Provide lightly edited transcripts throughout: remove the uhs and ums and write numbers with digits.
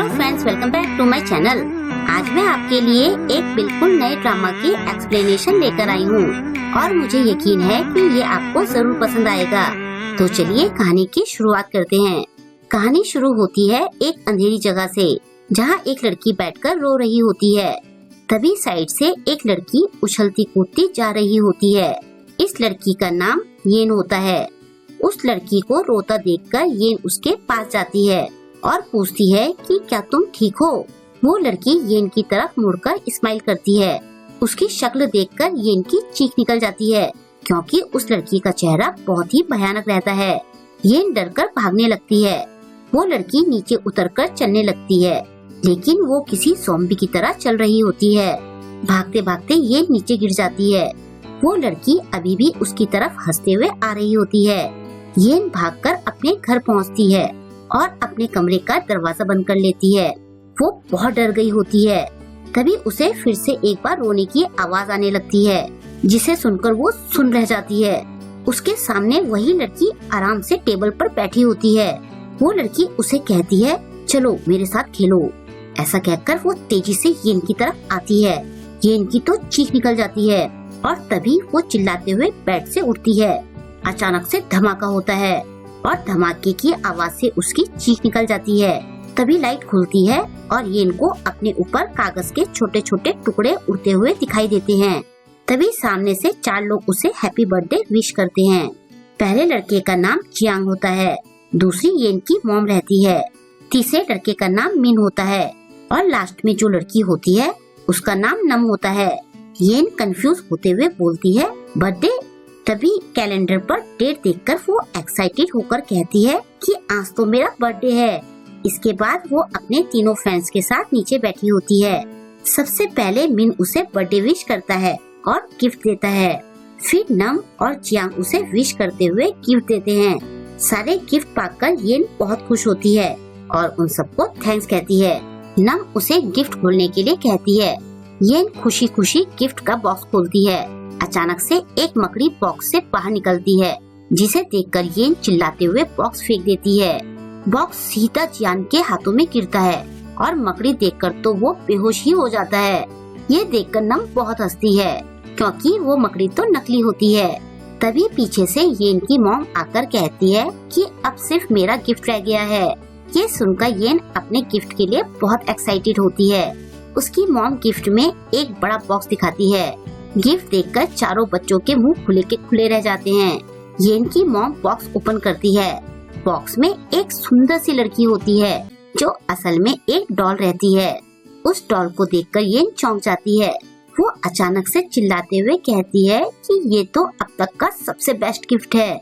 Hello friends, welcome back to my channel. आज मैं आपके लिए एक बिल्कुल नए ड्रामा की एक्सप्लेनेशन लेकर आई हूँ और मुझे यकीन है कि ये आपको जरूर पसंद आएगा। तो चलिए कहानी की शुरुआत करते हैं। कहानी शुरू होती है एक अंधेरी जगह से, जहाँ एक लड़की बैठकर रो रही होती है। तभी साइड से एक लड़की उछलती कूदती जा रही होती है। इस लड़की का नाम येन होता है। उस लड़की को रोता देखकर येन उसके पास जाती है और पूछती है कि क्या तुम ठीक हो। वो लड़की येन की तरफ मुड़कर स्माइल करती है। उसकी शक्ल देखकर येन की चीख निकल जाती है, क्योंकि उस लड़की का चेहरा बहुत ही भयानक रहता है। येन डरकर भागने लगती है। वो लड़की नीचे उतरकर चलने लगती है, लेकिन वो किसी ज़ॉम्बी की तरह चल रही होती है। भागते भागते येन नीचे गिर जाती है। वो लड़की अभी भी उसकी तरफ हंसते हुए आ रही होती है। येन भागकर अपने घर पहुंचती है और अपने कमरे का दरवाजा बंद कर लेती है। वो बहुत डर गई होती है। तभी उसे फिर से एक बार रोने की आवाज आने लगती है, जिसे सुनकर वो सुन रह जाती है। उसके सामने वही लड़की आराम से टेबल पर बैठी होती है। वो लड़की उसे कहती है, चलो मेरे साथ खेलो। ऐसा कहकर वो तेजी से येन की तरफ आती है। येन की तो चीख निकल जाती है और तभी वो चिल्लाते हुए बेड से उठती है। अचानक से धमाका होता है और धमाके की आवाज से उसकी चीख निकल जाती है। तभी लाइट खुलती है और येन को अपने ऊपर कागज के छोटे छोटे टुकड़े उड़ते हुए दिखाई देते हैं। तभी सामने से 4 लोग उसे हैप्पी बर्थडे विश करते हैं। पहले लड़के का नाम जियांग होता है, दूसरी येन की मॉम रहती है, तीसरे लड़के का नाम मिन होता है और लास्ट में जो लड़की होती है उसका नाम नम होता है। येन कंफ्यूज होते हुए बोलती है, बर्थडे। तभी कैलेंडर पर डेट देखकर वो एक्साइटेड होकर कहती है कि आज तो मेरा बर्थडे है। इसके बाद वो अपने तीनों फ्रेंड्स के साथ नीचे बैठी होती है। सबसे पहले मिन उसे बर्थडे विश करता है और गिफ्ट देता है। फिर नम और जियांग उसे विश करते हुए गिफ्ट देते हैं। सारे गिफ्ट पाकर येन बहुत खुश होती है और उन सबको थैंक्स कहती है। नम उसे गिफ्ट खोलने के लिए कहती है। येन खुशी खुशी गिफ्ट का बॉक्स खोलती है। अचानक से एक मकड़ी बॉक्स से बाहर निकलती है, जिसे देखकर येन चिल्लाते हुए बॉक्स फेंक देती है। बॉक्स सीधा जियांग के हाथों में गिरता है और मकड़ी देखकर तो वो बेहोश ही हो जाता है। ये देखकर नम बहुत हंसती है, क्योंकि वो मकड़ी तो नकली होती है। तभी पीछे से येन की मॉम आकर कहती है कि अब सिर्फ मेरा गिफ्ट रह गया है। ये सुनकर येन अपने गिफ्ट के लिए बहुत एक्साइटेड होती है। उसकी मॉम गिफ्ट में एक बड़ा बॉक्स दिखाती है। गिफ्ट देखकर चारों बच्चों के मुंह खुले के खुले रह जाते हैं। येन की मॉम बॉक्स ओपन करती है। बॉक्स में एक सुंदर सी लड़की होती है, जो असल में एक डॉल रहती है। उस डॉल को देखकर येन चौंक जाती है। वो अचानक से चिल्लाते हुए कहती है कि ये तो अब तक का सबसे बेस्ट गिफ्ट है।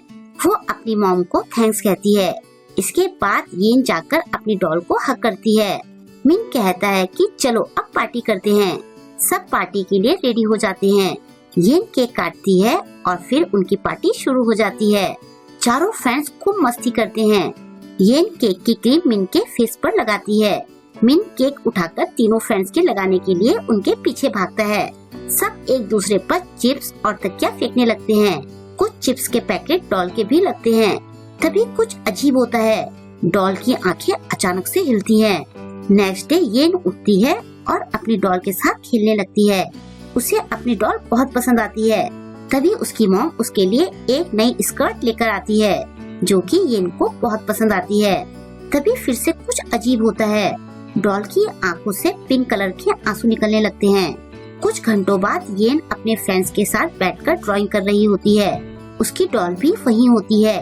वो अपनी मॉम को थैंक्स कहती है। इसके बाद येन जाकर अपनी डॉल को हग करती है। मिन कहता है कि चलो अब पार्टी करते हैं। सब पार्टी के लिए रेडी हो जाते हैं। येन केक काटती है और फिर उनकी पार्टी शुरू हो जाती है। चारों फ्रेंड्स खूब मस्ती करते हैं। येन केक की क्रीम मिन के फेस पर लगाती है। मिन केक उठाकर तीनों फ्रेंड्स के लगाने के लिए उनके पीछे भागता है। सब एक दूसरे पर चिप्स और तकिया फेंकने लगते हैं। कुछ चिप्स के पैकेट डॉल के भी लगते हैं। तभी कुछ अजीब होता है। डॉल की आंखें अचानक से हिलती हैं। नेक्स्ट डे येन उठती है और अपनी डॉल के साथ खेलने लगती है। उसे अपनी डॉल बहुत पसंद आती है। तभी उसकी मॉम उसके लिए एक नई स्कर्ट लेकर आती है, जो कि येन को बहुत पसंद आती है। तभी फिर से कुछ अजीब होता है। डॉल की आंखों से पिंक कलर के आंसू निकलने लगते हैं। कुछ घंटों बाद येन अपने फ्रेंड्स के साथ बैठकर ड्राइंग कर रही होती है। उसकी डॉल भी वहीं होती है।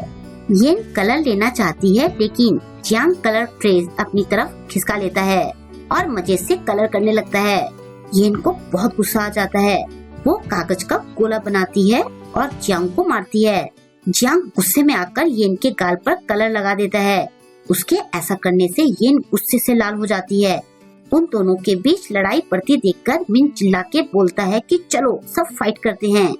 येन कलर लेना चाहती है, लेकिन जियांग कलर ट्रेस अपनी तरफ खिसका लेता है और मजे से कलर करने लगता है। येन को बहुत गुस्सा आ जाता है। वो कागज का गोला बनाती है और जियांग को मारती है। जियांग गुस्से में आकर येन के गाल पर कलर लगा देता है। उसके ऐसा करने से येन गुस्से से लाल हो जाती है। उन दोनों के बीच लड़ाई बढ़ती देखकर मिन चिल्ला के बोलता है कि चलो सब फाइट करते हैं।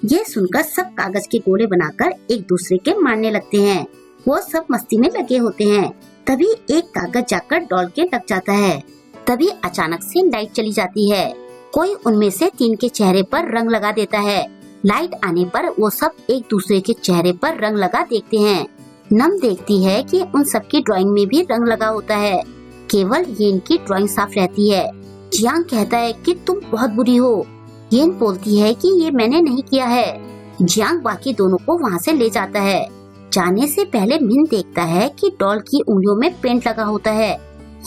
ये सुनकर सब कागज के गोले बनाकर एक दूसरे के मारने लगते हैं। वो सब मस्ती में लगे होते हैं। तभी एक कागज जाकर डॉल के लग जाता है। तभी अचानक से लाइट चली जाती है। कोई उनमें से 3 के चेहरे पर रंग लगा देता है। लाइट आने पर वो सब एक दूसरे के चेहरे पर रंग लगा देखते हैं। नम देखती है कि उन सबकी ड्राइंग में भी रंग लगा होता है। केवल येन की ड्राइंग साफ रहती है। जियांग कहता है कि तुम बहुत बुरी हो। येन बोलती है कि ये मैंने नहीं किया है। जियांग बाकी दोनों को वहाँ से ले जाता है। जाने से पहले मिन देखता है कि डॉल की उंगलियों में पेंट लगा होता है।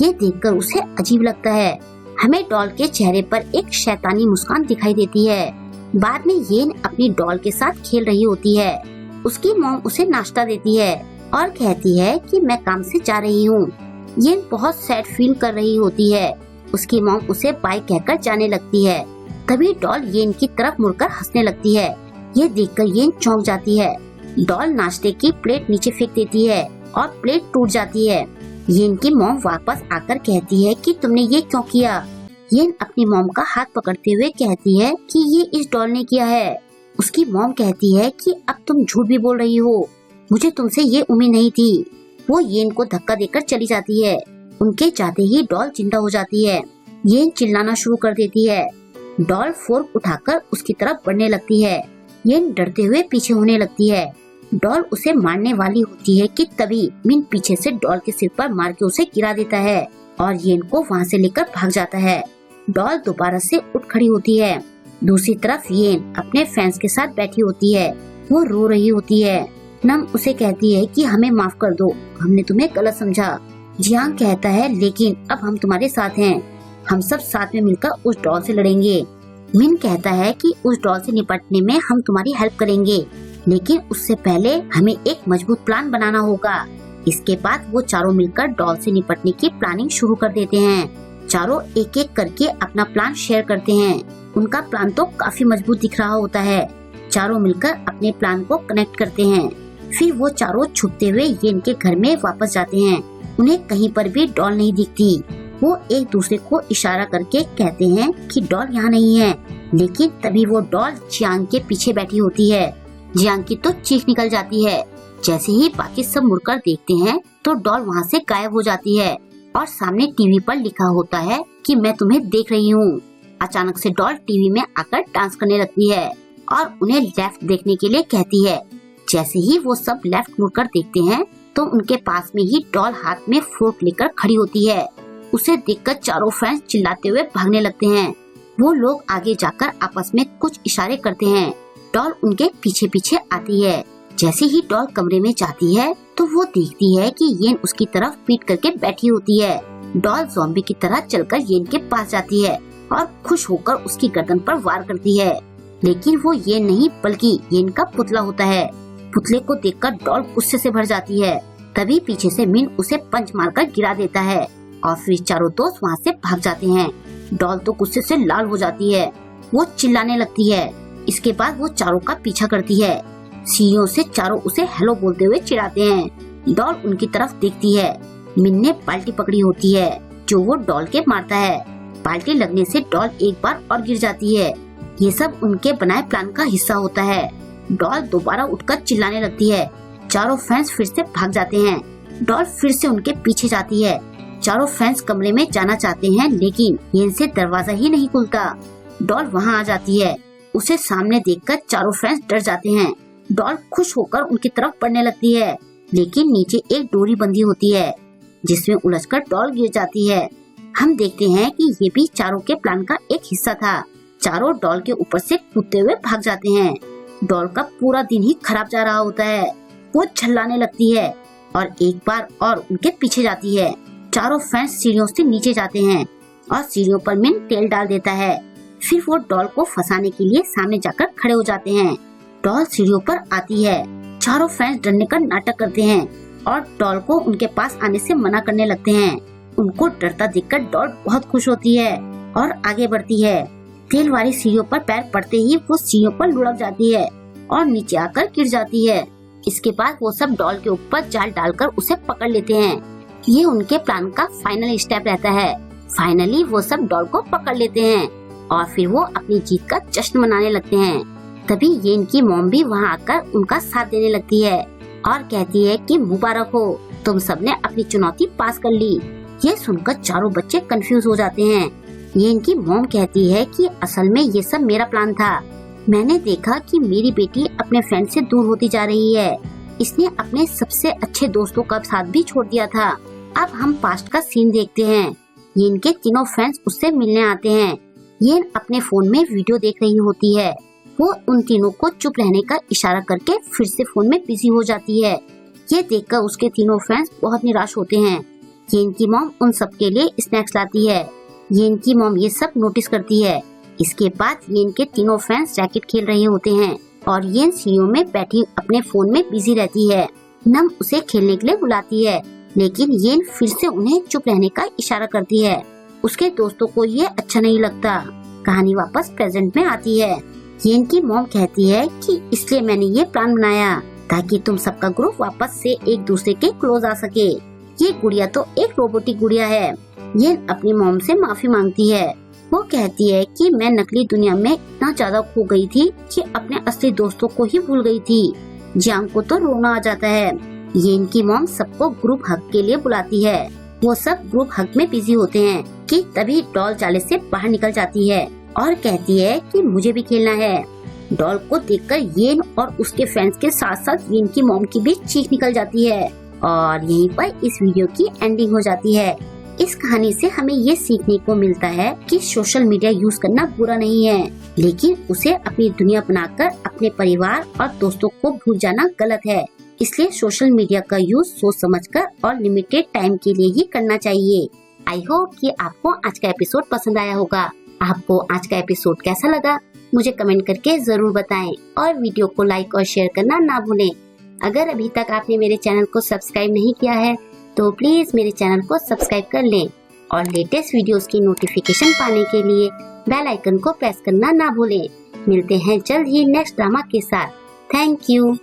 ये देखकर उसे अजीब लगता है। हमें डॉल के चेहरे पर एक शैतानी मुस्कान दिखाई देती है। बाद में येन अपनी डॉल के साथ खेल रही होती है। उसकी मॉम उसे नाश्ता देती है और कहती है कि मैं काम से जा रही हूँ। येन बहुत सैड फील कर रही होती है। उसकी मॉम उसे बाय कहकर जाने लगती है। तभी डॉल येन की तरफ मुड़कर हंसने लगती है। ये देखकर येन चौंक जाती है। डॉल नाश्ते की प्लेट नीचे फेंक देती है और प्लेट टूट जाती है। येन की मॉम वापस आकर कहती है कि तुमने ये क्यों किया। येन अपनी मॉम का हाथ पकड़ते हुए कहती है कि ये इस डॉल ने किया है। उसकी मॉम कहती है कि अब तुम झूठ भी बोल रही हो, मुझे तुमसे ये उम्मीद नहीं थी। वो येन को धक्का देकर चली जाती है। उनके जाते ही डॉल जिंदा हो जाती है। येन चिल्लाना शुरू कर देती है। डॉल फोर्क उठाकर उसकी तरफ बढ़ने लगती है। येन डरते हुए पीछे होने लगती है। डॉल उसे मारने वाली होती है कि तभी मिन पीछे से डॉल के सिर पर मार के उसे गिरा देता है और येन को वहाँ से लेकर भाग जाता है। डॉल दोबारा से उठ खड़ी होती है। दूसरी तरफ येन अपने फैंस के साथ बैठी होती है। वो रो रही होती है। नम उसे कहती है कि हमें माफ कर दो, हमने तुम्हें गलत समझा। जियांग कहता है लेकिन अब हम तुम्हारे साथ हैं, हम सब साथ में मिलकर उस डॉल से लड़ेंगे। मिन कहता है कि उस डॉल से निपटने में हम तुम्हारी हेल्प करेंगे, लेकिन उससे पहले हमें एक मजबूत प्लान बनाना होगा। इसके बाद वो चारों मिलकर डॉल से निपटने की प्लानिंग शुरू कर देते हैं। चारों एक एक करके अपना प्लान शेयर करते हैं। उनका प्लान तो काफी मजबूत दिख रहा होता है। चारों मिलकर अपने प्लान को कनेक्ट करते हैं। फिर वो चारों छुपते हुए येन के घर में वापस जाते हैं। उन्हें कहीं पर भी डॉल नहीं दिखती। वो एक दूसरे को इशारा करके कहते हैं कि डॉल यहाँ नहीं है, लेकिन तभी वो डॉल जियांग के पीछे बैठी होती है। जियांग की तो चीख निकल जाती है। जैसे ही बाकी सब मुड़कर देखते हैं तो डॉल वहाँ से गायब हो जाती है और सामने टीवी पर लिखा होता है कि मैं तुम्हें देख रही हूँ। अचानक से डॉल टीवी में आकर डांस करने लगती है और उन्हें लेफ्ट देखने के लिए कहती है। जैसे ही वो सब लेफ्ट मुड़कर देखते हैं तो उनके पास में ही डॉल हाथ में फोर्क लेकर खड़ी होती है। उसे देखकर चारों फ्रेंड्स चिल्लाते हुए भागने लगते हैं। वो लोग आगे जाकर आपस में कुछ इशारे करते हैं। डॉल उनके पीछे पीछे आती है। जैसे ही डॉल कमरे में जाती है तो वो देखती है कि येन उसकी तरफ पीट करके बैठी होती है। डॉल ज़ॉम्बी की तरह चलकर येन के पास जाती है और खुश होकर उसकी गर्दन पर वार करती है, लेकिन वो येन नहीं बल्कि येन का पुतला होता है। पुतले को देखकर डॉल गुस्से से भर जाती है। तभी पीछे से मिन उसे पंच मारकर गिरा देता है और फिर चारों दोस्त वहाँ से भाग जाते हैं। डॉल तो गुस्से से लाल हो जाती है। वो चिल्लाने लगती है। इसके बाद वो चारों का पीछा करती है। सीढ़ियों से चारों उसे हेलो बोलते हुए चिढ़ाते हैं। डॉल उनकी तरफ देखती है। मिन ने बाल्टी पकड़ी होती है जो वो डॉल के मारता है। बाल्टी लगने से डॉल एक बार और गिर जाती है। ये सब उनके बनाए प्लान का हिस्सा होता है। डॉल दोबारा उठकर चिल्लाने लगती है। चारों फैंस फिर से भाग जाते हैं। डॉल फिर से उनके पीछे जाती है। चारों फैंस कमरे में जाना चाहते हैं, लेकिन येन से दरवाजा ही नहीं खुलता। डॉल वहाँ आ जाती है। उसे सामने देखकर चारों फैंस डर जाते हैं। डॉल खुश होकर उनकी तरफ बढ़ने लगती है, लेकिन नीचे एक डोरी बंधी होती है जिसमें उलझकर डॉल गिर जाती है। हम देखते हैं कि ये भी चारों के प्लान का एक हिस्सा था। चारों डॉल के ऊपर से कूदते हुए भाग जाते हैं। डॉल का पूरा दिन ही खराब जा रहा होता है। वो झल्लाने लगती है और एक बार और उनके पीछे जाती है। चारों फैंस सीढ़ियों से नीचे जाते हैं और सीढ़ियों पर मिन तेल डाल देता है। फिर वो डॉल को फंसाने के लिए सामने जाकर खड़े हो जाते हैं। डॉल सीढ़ियों पर आती है। चारों फैंस डरने का नाटक करते हैं और डॉल को उनके पास आने से मना करने लगते हैं। उनको डरता देखकर डॉल बहुत खुश होती है और आगे बढ़ती है। तेल वाली सीढ़ियों पर पैर पड़ते ही वो सीढ़ियों पर लुढ़क जाती है और नीचे आकर गिर जाती है। इसके बाद वो सब डॉल के ऊपर जाल डालकर उसे पकड़ लेते हैं। ये उनके प्लान का फाइनल स्टेप रहता है। फाइनली वो सब डॉल को पकड़ लेते हैं और फिर वो अपनी जीत का जश्न मनाने लगते हैं। तभी येन की मॉम भी वहाँ आकर उनका साथ देने लगती है और कहती है कि मुबारक हो, तुम सबने अपनी चुनौती पास कर ली। ये सुनकर चारों बच्चे कंफ्यूज हो जाते हैं। येन की मॉम कहती है कि असल में ये सब मेरा प्लान था। मैंने देखा कि मेरी बेटी अपने फ्रेंड से दूर होती जा रही है। इसने अपने सबसे अच्छे दोस्तों का साथ भी छोड़ दिया था। अब हम पास्ट का सीन देखते हैं। येन के तीनों फ्रेंड्स उससे मिलने आते हैं। येन अपने फोन में वीडियो देख रही होती है। वो उन तीनों को चुप रहने का इशारा करके फिर से फोन में बिजी हो जाती है। ये देखकर उसके तीनों फ्रेंड्स बहुत निराश होते हैं। येन की मॉम उन सब के लिए स्नैक्स लाती है। येन की मॉम ये सब नोटिस करती है। इसके बाद येन के तीनों फ्रेंड्स रैकेट खेल रहे होते हैं और येन सीढ़ियों में बैठी अपने फोन में बिजी रहती है। नम उसे खेलने के लिए बुलाती है, लेकिन येन फिर से उन्हें चुप रहने का इशारा करती है। उसके दोस्तों को ये अच्छा नहीं लगता। कहानी वापस प्रेजेंट में आती है। येन की मॉम कहती है कि इसलिए मैंने ये प्लान बनाया ताकि तुम सबका ग्रुप वापस से एक दूसरे के क्लोज आ सके। ये गुड़िया तो एक रोबोटिक गुड़िया है। येन अपनी मॉम से माफी मांगती है। वो कहती है कि मैं नकली दुनिया में इतना ज्यादा खो गई थी कि अपने असली दोस्तों को ही भूल गई थी। जियांग को तो रोना आ जाता है। येन की मॉम सबको ग्रुप हग के लिए बुलाती है। वो सब ग्रुप हग में बिजी होते हैं कि तभी डॉल जाले से बाहर निकल जाती है और कहती है कि मुझे भी खेलना है। डॉल को देखकर येन और उसके फ्रेंड्स के साथ साथ येन की मॉम की भी चीख निकल जाती है। और यहीं पर इस वीडियो की एंडिंग हो जाती है। इस कहानी से हमें ये सीखने को मिलता है कि सोशल मीडिया यूज करना बुरा नहीं है, लेकिन उसे अपनी दुनिया बनाकर अपने परिवार और दोस्तों को भूल जाना गलत है। इसलिए सोशल मीडिया का यूज सोच समझकर और लिमिटेड टाइम के लिए ही करना चाहिए। आई होप कि आपको आज का एपिसोड पसंद आया होगा। आपको आज का एपिसोड कैसा लगा मुझे कमेंट करके जरूर बताएं और वीडियो को लाइक और शेयर करना ना भूलें। अगर अभी तक आपने मेरे चैनल को सब्सक्राइब नहीं किया है तो प्लीज मेरे चैनल को सब्सक्राइब कर लें और लेटेस्ट वीडियोस की नोटिफिकेशन पाने के लिए बेल आइकन को प्रेस करना ना भूलें। मिलते हैं जल्द ही नेक्स्ट ड्रामा के साथ। Thank you.